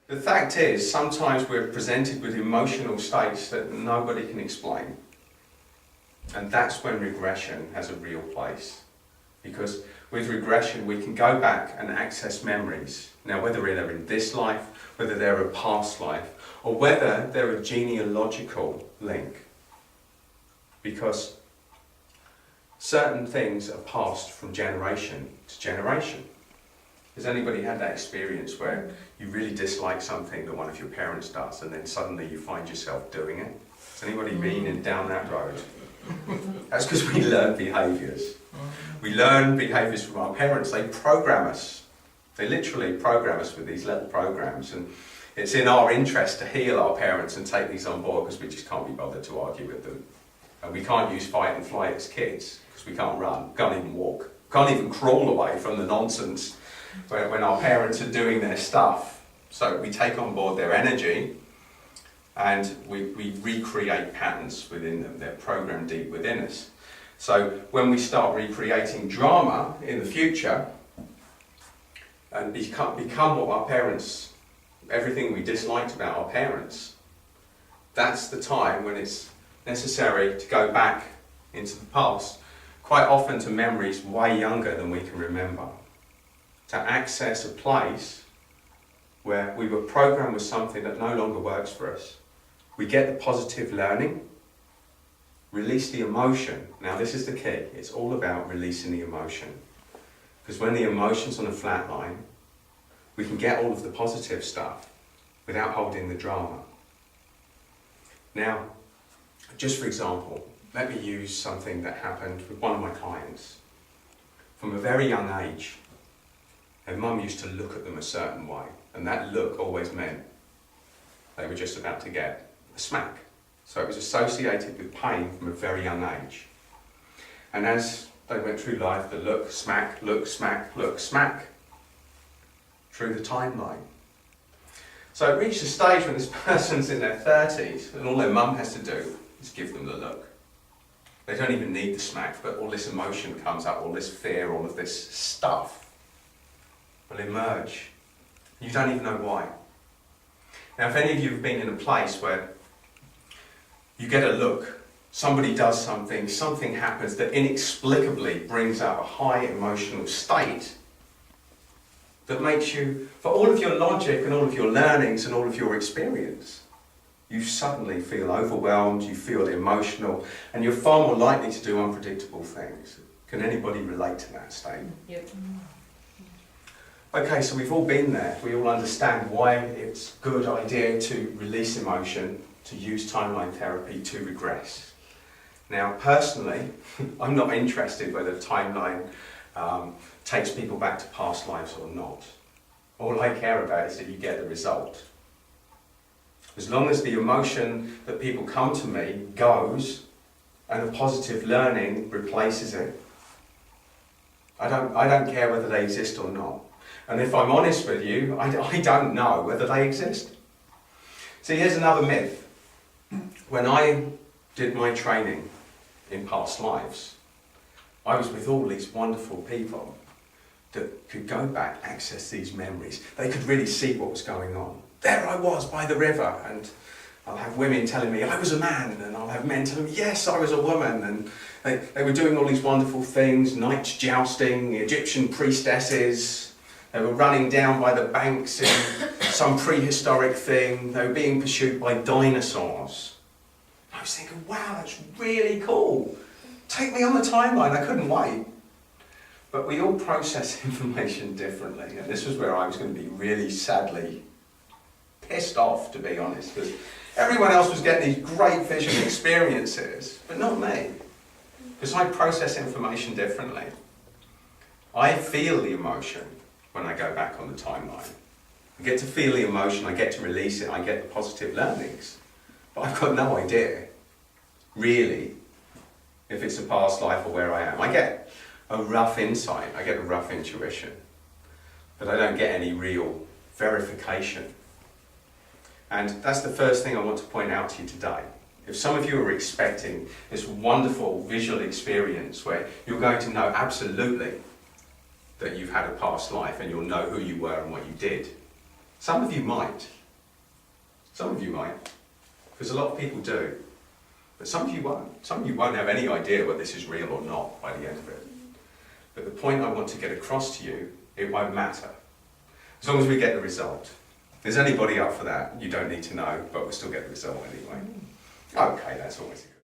The fact is, sometimes we're presented with emotional states that nobody can explain. And that's when regression has a real place. Because with regression, we can go back and access memories. Now, whether they're in this life, whether they're a past life, or whether they're a genealogical link. Because certain things are passed from generation to generation. Has anybody had that experience where you really dislike something that one of your parents does, and then suddenly you find yourself doing it? Has anybody been down that road? That's because we learn behaviours. We learn behaviours from our parents. They program us. They literally program us with these little programs, and it's in our interest to heal our parents and take these on board because we just can't be bothered to argue with them. And we can't use fight and flight as kids because we can't run, can't even walk, can't even crawl away from the nonsense when our parents are doing their stuff. So we take on board their energy and we recreate patterns within them. They're programmed deep within us. So when we start recreating drama in the future and become what our parents, everything we disliked about our parents, that's the time when it's necessary to go back into the past, quite often to memories way younger than we can remember, to access a place where we were programmed with something that no longer works for us. We get the positive learning, release the emotion. Now this is the key, it's all about releasing the emotion. Because when the emotion's on a flat line, we can get all of the positive stuff without holding the drama. Now, just for example, let me use something that happened with one of my clients. From a very young age, their mum used to look at them a certain way, and that look always meant they were just about to get a smack. So it was associated with pain from a very young age. And as they went through life, the look, smack, look, smack, look, smack, through the timeline. So it reached a stage when this person's in their 30s, and all their mum has to do is give them the look. They don't even need the smack, but all this emotion comes up, all this fear, all of this stuff will emerge. You don't even know why. Now, if any of you have been in a place where you get a look, somebody does something, something happens that inexplicably brings up a high emotional state that makes you, for all of your logic and all of your learnings and all of your experience, you suddenly feel overwhelmed, you feel emotional, and you're far more likely to do unpredictable things. Can anybody relate to that state? Yep. Okay, so we've all been there. We all understand why it's a good idea to release emotion, to use timeline therapy to regress. Now, personally, I'm not interested whether timeline takes people back to past lives or not. All I care about is that you get the result. As long as the emotion that people come to me goes and a positive learning replaces it, I don't care whether they exist or not. And if I'm honest with you, I don't know whether they exist. See, here's another myth. When I did my training in past lives, I was with all these wonderful people that could go back, access these memories. They could really see what was going on. There I was by the river, and I'll have women telling me I was a man, and I'll have men telling me, yes, I was a woman. And they were doing all these wonderful things, knights jousting, Egyptian priestesses. They were running down by the banks in some prehistoric thing. They were being pursued by dinosaurs. I was thinking, wow, that's really cool. Take me on the timeline, I couldn't wait. But we all process information differently, and this was where I was going to be really sadly pissed off, to be honest, because everyone else was getting these great vision experiences, but not me, because I process information differently. I feel the emotion when I go back on the timeline. I get to feel the emotion, I get to release it, I get the positive learnings, but I've got no idea, really, if it's a past life or where I am. I get a rough insight, I get a rough intuition, but I don't get any real verification. And that's the first thing I want to point out to you today. If some of you are expecting this wonderful visual experience where you're going to know absolutely that you've had a past life and you'll know who you were and what you did, Some of you might. Some of you might. Because a lot of people do. But some of you won't. Some of you won't have any idea whether this is real or not by the end of it. But the point I want to get across to you, it won't matter. As long as we get the result. If there's anybody up for that, you don't need to know, but we'll still get the result anyway. Okay, that's always a good